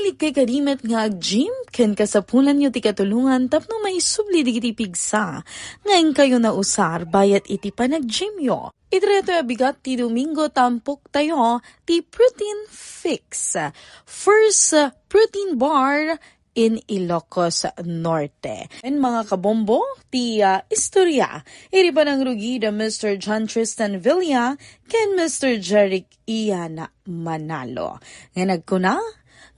mahilig kay kadimet nga ag-gym, ken kasapulan nyo ti katulungan tapno may subli di kiti pigsa. Ngayon kayo na usar, bayat iti panag-gym yo. Itreto abigat ti Domingo tampok tayo ti Protein Fix. First protein bar in Ilocos Norte. And mga kabombo, ti istorya, iri pa ng rugi da Mr. John Tristan Villa ken Mr. Jeric Ian Manalo. Nga nagkuna,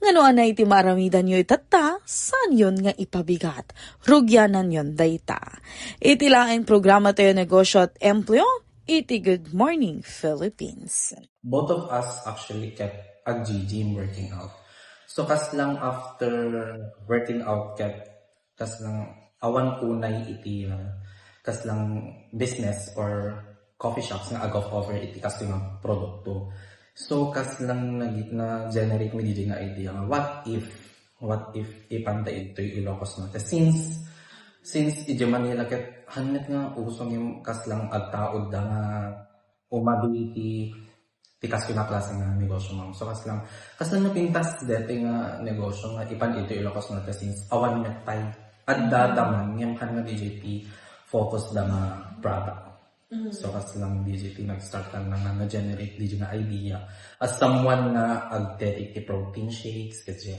nga noan na iti maramidan nyo itata, saan yun nga ipabigat? Rugyanan yun dayta. Iti laing programa tayo negosyo at empleo, iti Good Morning Philippines. Both of us actually kept ag-gym working out. So kas lang after working out kas lang awan kunay iti kas lang business or coffee shops nga ag-offer iti kas nga produkto. So kas lang na generate mi DJ nga idea nga what if ipantay ito Ilocos Norte since iti Manila ket hanet nga usong yung kas lang agtaod da nga umability ti kas na klase nga negosyo mo. So kas lang napintas dito nga negosyo nga ipan ito Ilocos Norte since awan metay at dataman yung nga DJT focus da nga product. So kas lang DJT nag-start lang na generate DJ nga idea as someone na ag-take ti protein shakes kasi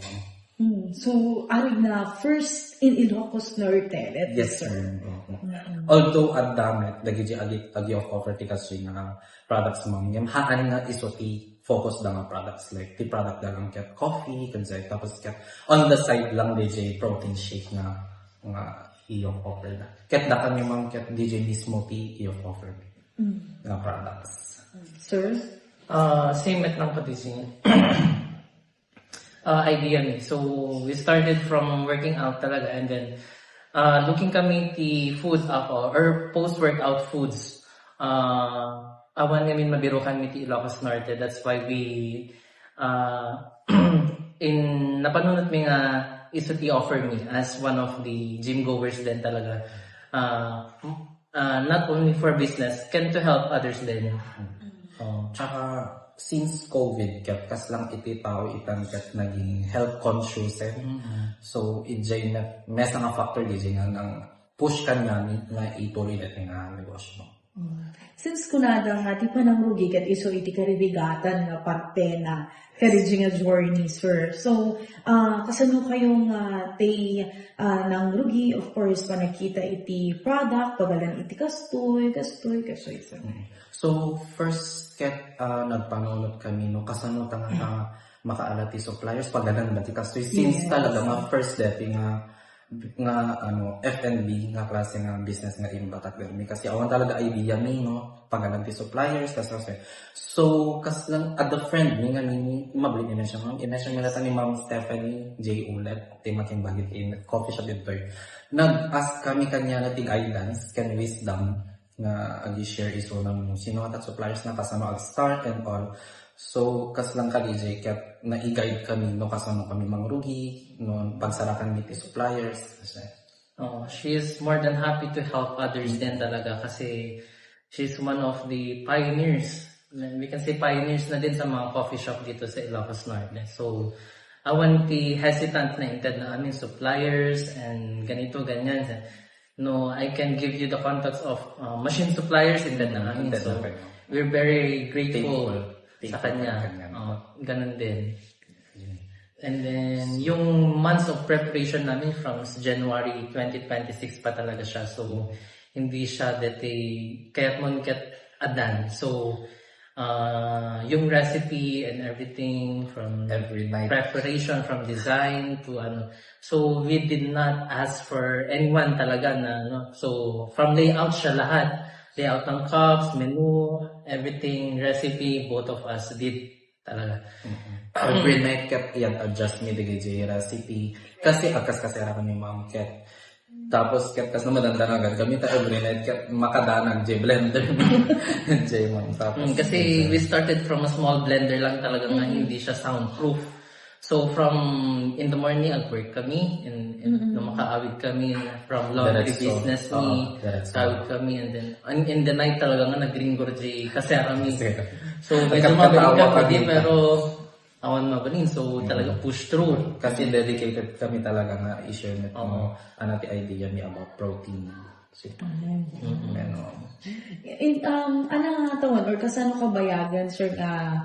So, arig na first in Ilocos Norte. Yes, sir. Although at damit, dagi of offer ti kasi nga products mo. Yung haan nga iso ti focus da nga products like ti product da lang ket coffee, kansay tapos ket on the side lang DJ protein shake nga i-of offer da. Ket da kami mang ket DJ mismo ti i-of offer nga products. Sir? Same at lang pati idea ni. So, we started from working out talaga and then looking kami ti food ako or post-workout foods. Awan kami mabiro kami ti Ilocos Norte. That's why we napanunod mi nga iso ti offer me as one of the gym goers din talaga. Not only for business, can to help others din. Tsaka since COVID kas lang iti tao itan ket naging health conscious so ijay na mes nga factor DJ nga nang push kanya nga ituloy natin nga negosyo. Since kunada nga ti panangrugi ket iso iti karibigatan nga parte na karigi nga journey, sir. So kasano kayong nang rugi, of course panakita iti product pagalan iti kastoy sir. So first ket nagpanunod kami no kasano ta nga makaalati suppliers pagalan dati kastoy since talaga nga first dati nga F&B nga klase nga business nga imbatak mi kasi awan talaga idea mi no pagalan ti suppliers kasi so lang at the friend mi nga ni mabli ni siya ma'am i-mention nila ni Ma'am Stephanie J. Ulet ti making bagit in coffee shop dito nag-ask kami kanya na ti guidance can wisdom nga agi-share iso ng sino at suppliers na kasama ag-start and all. So, kas lang ka DJ, kat na-i-guide kami no kasama kami mangrugi, no pagsarakan ni suppliers. She is more than happy to help others din talaga kasi she's one of the pioneers. We can say pioneers na din sa mga coffee shop dito sa Ilocos Norte. So, awan ti hesitant na inted na aming suppliers and ganito, ganyan. No, I can give you the contacts of machine suppliers in that namin. So, we're very grateful sa kanya. Ganun din. And then, yung months of preparation namin from January 2026 pa talaga siya. So, hindi siya kaya't mo adan. So, yung recipe and everything from every night preparation from design to so we did not ask for anyone talaga na so from layout siya lahat layout ng cups, menu, everything, recipe, both of us did talaga. Every night kat adjust mi DJ recipe kasi kasera kami Ma'am Kat. Tapos kas na madandanagan kami every night kat makadanag blender Ma'am. Tapos kasi we started from a small blender lang talaga nga hindi siya soundproof. So from in the morning ag-work kami and makaawid kami from laundry business ni awid kami and then in the night talaga nga nagringor kasi kami. So medyo mabalik kami pero awan mabalin. So talaga push through. Kasi dedicated kami talaga nga i-share net mo ti idea mi about protein. So, Ano nga tawon or kasano ka bayagan sir nga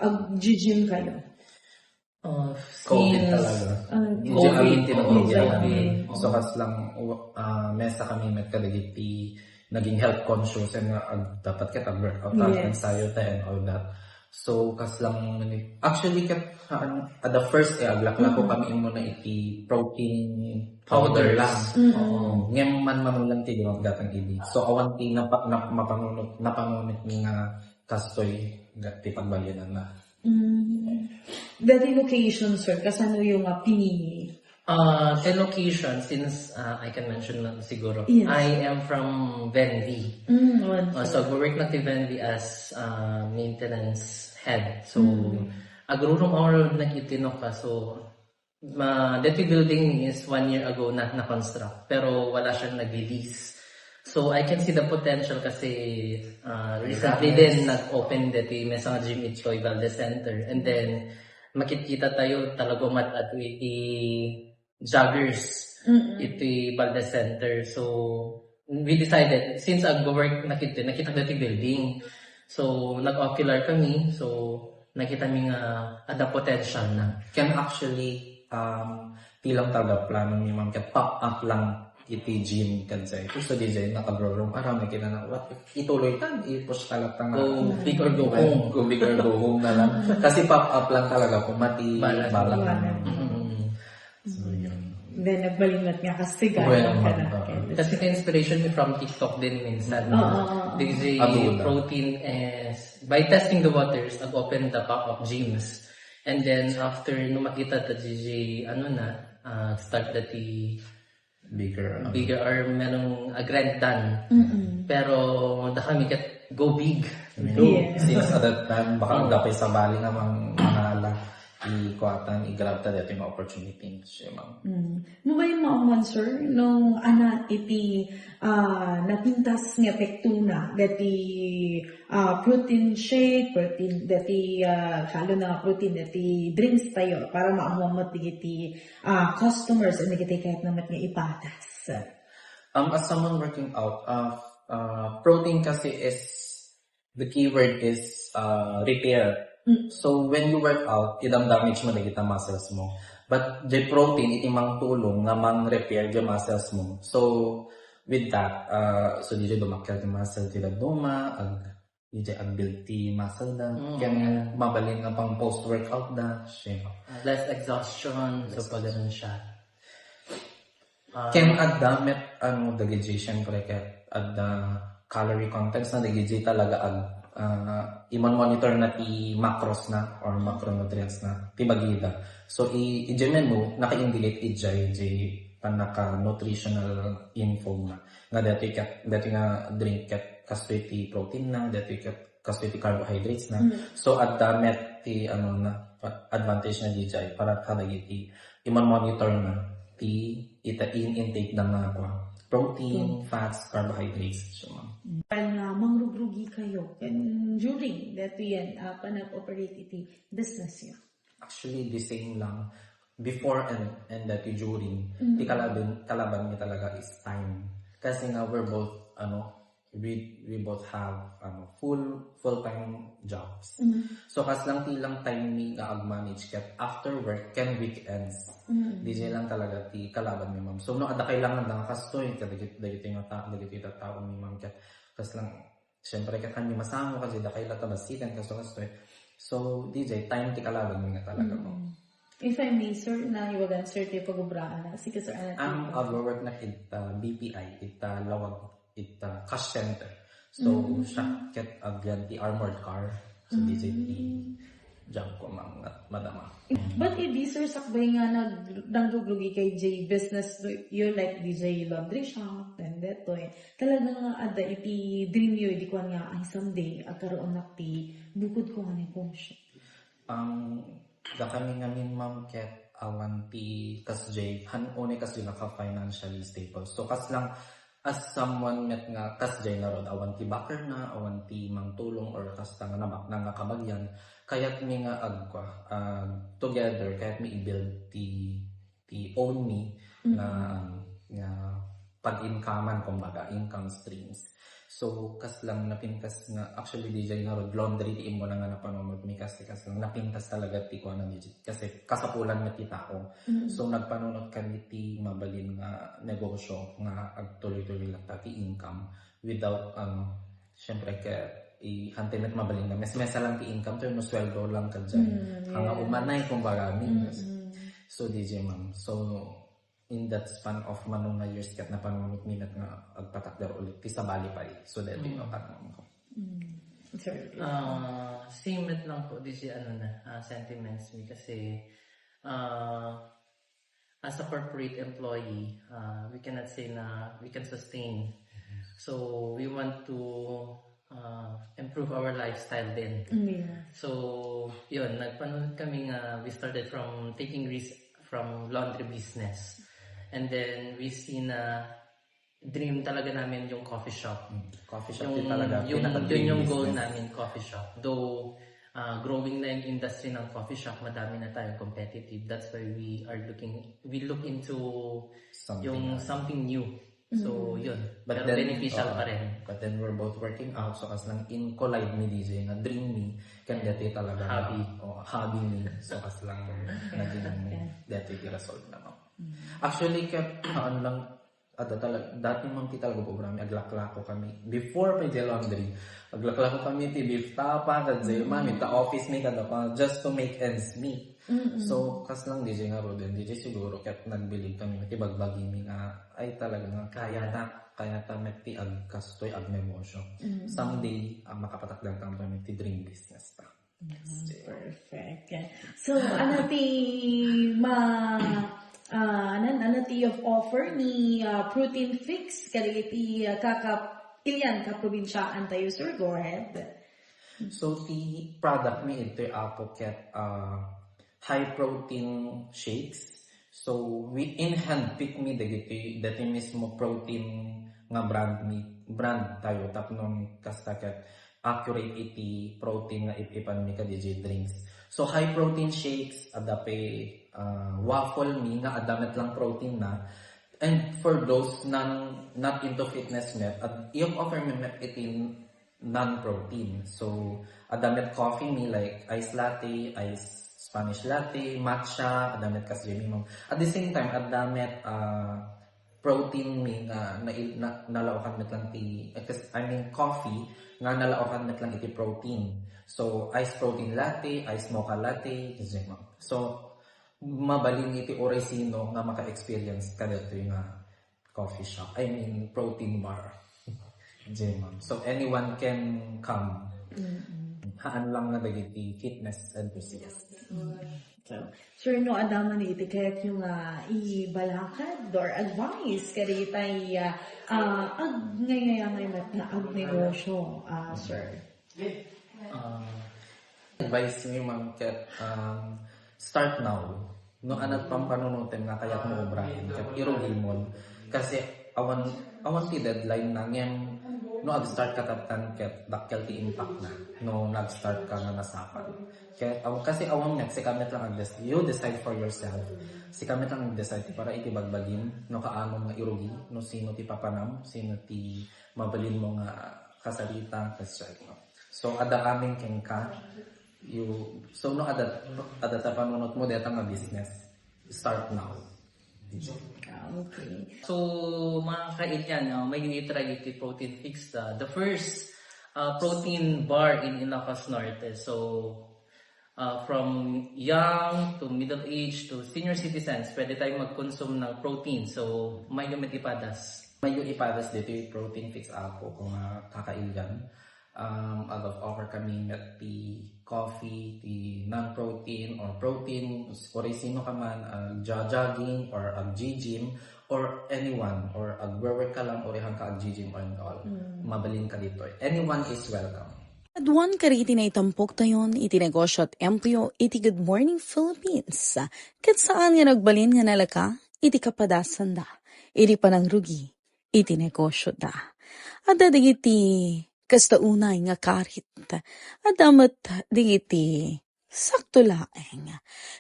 ag-gym kayo? COVID talaga. COVID, So kas lang mesa kami nagkadagiti naging health conscious and dapat kita workout Yes. tayo and all that. So kas lang actually at the first aglak ko kami mo na iti protein powder lang. Ngem man manulang ti di gatang idi. So awan ti napangunot mi nga kastoy ti pagbalyanan na. Dati location sir, kasano yung pinili? The location, since I can mention lang siguro, Yes. I am from Venvi. So, work na ti Venvi as maintenance head. So, agrurong oral nagitino ka. So, that building is 1 year ago na na-construct. Pero wala siyang nag-release. So, I can see the potential kasi recently din nag-open dati may sa gym at Choi Valdez Center. And then, makikita tayo talaga at iti joggers iti Valdez Center. So, we decided, sinceag-work nakita dati building. So, nag-ocular kami. So, nakita mi nga ada potential na. Can actually tilang talaga plano ni ma'am kat pop up lang iti gym kansay. So DJ naka-room para may kinana what ituloy tan i-push talat nga Go big or go home. Go big or go home na lang. Kasi pop up lang talaga kung mati Balat. So yun. Then nagbalingat nga kasi Well, Kasi ka-inspiration mi from TikTok din minsan. DJ Adula. Protein is, by testing the waters, nag-open the pop-up gyms. And then after nung makita ta DJ, start dati Bigger. or merong a grand done. Pero da kami kat go big. Yes. Since at that time, baka dapay sa bali namang mahala i-kuatan, i-grab ta dito yung opportunity. Siya ma'am. Mo ba yung mauman sir, nung iti napintas nga pektuna, dati protein shake, dati kalo na protein, dati drinks tayo, para maamamot iti customers, and nagiti kahit naman nga ipatas. As someone working out, protein kasi is, the keyword is repair. So when you work out, idam damage mo na kita muscles mo. But the protein, iti mang tulong na mang repair the muscles mo. So with that, so dito dumakil the muscle tila duma, dito build the muscle na. Kaya mabalin nga pang post-workout na. Siya. Less exhaustion, so pag ganun siya. Kaya adamit, dagiti syempre kaya calorie contents na dagiti talaga i-monitor na i-macros na or macronutrients na tibagida. So i-gemen mo naka-indicate i-jay panaka-nutritional info na nga dati nga drink kat kaswiti protein na dati kat kaswiti carbohydrates na. So adamit ti advantage na DJ para kadagiti i-monitor na intake na nga protein, fats, carbohydrates. So, Mangrugrugi kayo, and during that yan, panag-operate iti business niya. actually, the same lang. Before and that during, di kalaban niya talaga is time. Kasi nga, we're both, we both have full-time jobs. So, kas lang tilang time ni ag-manage kat after work, can weekends. Di siya lang talaga ti kalaban ni ma'am. So, no, ada kailangan na kastoy, dagiti yung tao ni ma'am kat. Kas lang, syempre kat kami masamo kasi da kailangan tabasitan kastoy. So, DJ, time ti kalaban nga talaga mo. If I may, sir, nahiwagan, sir, tayo pag-ubraan na. Sige, sir, Ag-work na kita BPI, kita lawag, kita cash center. So, siya ket agyan ti armored car. So, DJ ti jump ko madama. But hindi, sir, sakbay nga nagdangduglugi kay J business, you like DJ laundry shop, and that way. Talaga nga, ada iti dream you, di ko nga, ay someday, agkaroon na ti bukod ko nga ni home shop. Da kami ngamin ma'am ket awan ti kas J, hanone kasi naka-financially stable. So, kas lang, as someone met nga kas J na rod, awan ti backer na, awan ti mang tulong or kas nga nangakabagyan, Kaya't mi nga together, kaya't mi i-build ti own me nga pag-incomean, kumbaga, income streams. So, kas lang napintas nga, actually, DJ nga rod, laundry, di mo na nga napanunod mi kasi lang napintas talaga ti ko na DJ. Kasi kasapulan nga ti tao. So, nagpanunod kami ti mabalin nga negosyo nga agtuloy-tuloy lang ti income without, syempre, i-hantimet mabalin nga. Mes-mesa lang ti income, to yung sweldo lang ka dyan. Hanga umanay, kumbaga, So, DJ ma'am. So, in that span of manong na years kat na panunod minat nga agpatakder ulit ti sabali pa so that you know ko. Same it lang po this sentiments me kasi as a corporate employee we cannot say na we can sustain, so we want to improve our lifestyle din. So yun, nagpanunod kami nga we started from taking risk from laundry business. And then we see na dream talaga namin yung coffee shop. Coffee shop din talaga. Yun yung goal namin, coffee shop. Though growing na yung industry ng coffee shop, madami na tayo competitive. That's why we look into something new. So yun, pero beneficial pa rin. But then we're both working out, so as lang in collide ni DJ na dream me, kan dati talaga hobby ni. So as lang naging dati resolve na. Actually, dati mong ti talaga po kami, aglaklako kami. Before pa di laundry, aglaklako kami ti beef tapa, kadze mami, ta office may kada pa, just to make ends meet. So, kas lang DJ nga Roden, DJ siguro, kaya't nagbilib kami, matibagbagi mi nga, ay talaga nga, kaya ta meti agkastoy negosyo. Someday, makapatakdan kami ti dream business ta. Perfect. So, ano ti of offer ni Protein Fix kaditi ilyan ka probinsyaan tayo, sir, go ahead. So the product mi ito apoket high protein shakes. So we in hand pick me dati mismo protein nga brand tayo tapnon kastaket accurate iti protein nga ipipan mi ka DJ drinks. So high protein shakes adape waffle mi nga adamet lang protein na, and for those not into fitness met at yung offer mi met iti non-protein. So adamet coffee mi like iced latte, iced Spanish latte, matcha, adamet kasi mi mom. At the same time adamet protein mi nga nalaokan met lang ti coffee nga nalaokan met lang iti protein. So iced protein latte, iced mocha latte, so mabaling iti oresino nga maka-experience ka dito yung coffee shop. Protein bar. So anyone can come. Haan lang na dagiti fitness enthusiast. So, sure, no, adaman iti kaya't yung ibalakad or advice kaya tayo ngayon na negosyo, sir. Advice mo yung start now. No anat pampanunutin nga kaya't mo obrahin. Kat irugin mo. Kasi awan ti deadline na ngayon no ag-start ka taptan ket dakkel ti impact na. No nag-start ka nga nasapan. Kasi awan net si kamet lang you decide for yourself. Si kamet lang decide para iti bagbagin no kaano nga irugi, no sino ti papanam, sino ti mabalin mo nga kasalita kasi so ada aming kengka so no ada ta panunot mo deta nga business start now. Okay. So mga kailyan, may try iti Protein Fix the first protein bar in Ilocos Norte. So from young to middle age to senior citizens, pwede tayong mag-consume ng protein. So may gamit ipadas. May yung ipadas dito yung Protein Fix apo kung kakailyan. Out of offer kami met the coffee, the non-protein or protein, or sino ka man, jogging or gym or anyone or agwork ka lang or ihang ka gym or all. Mabalin ka dito. Anyone is welcome. Adwan kariti na itampok tayon, iti negosyo at empyo, iti Good Morning Philippines. Kat saan nga nagbalin nga nalaka, iti kapadasan da, iti panang rugi, iti negosyo da. At dadig iti Kasta unay nga karit, adamat digiti sakto laeng.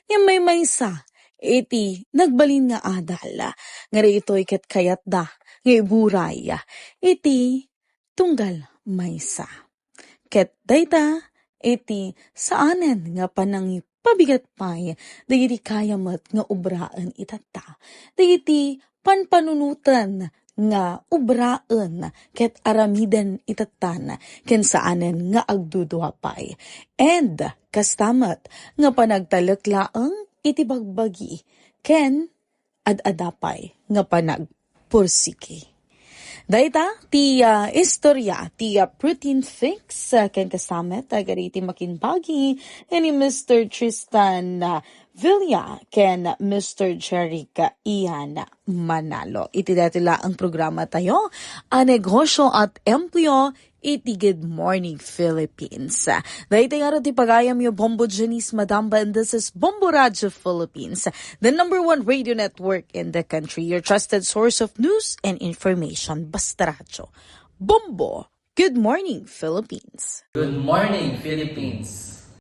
Yang may sa, iti nagbalin nga adal, nga ito'y ket kayat da, nga iburay, iti tunggal maysa. Ket dayta, iti saanen nga panang pabigat pay, dagiti kayamat nga ubraan itata, dagiti panpanunutan nga ubraan ket aramiden itatan ken saanen nga agdudwapay. And kastamat nga panagtaleklaeng iti bagbagi ken ad-adapay nga panagpursiki. Dayta ti istorya ti protein fix ken kastamet agariti makinbagi ni Mr. Tristan Villa ken Mr. Jerica Ian Manalo. Iti datila ang programa tayo, a negosyo at empleo iti Good Morning Philippines. Dahil nga ti pagayam yung Bombo Janice Madamba, and this is Bombo Radio Philippines, the #1 radio network in the country, your trusted source of news and information. Basta Radio. Bombo. Good Morning Philippines. Good morning, Philippines!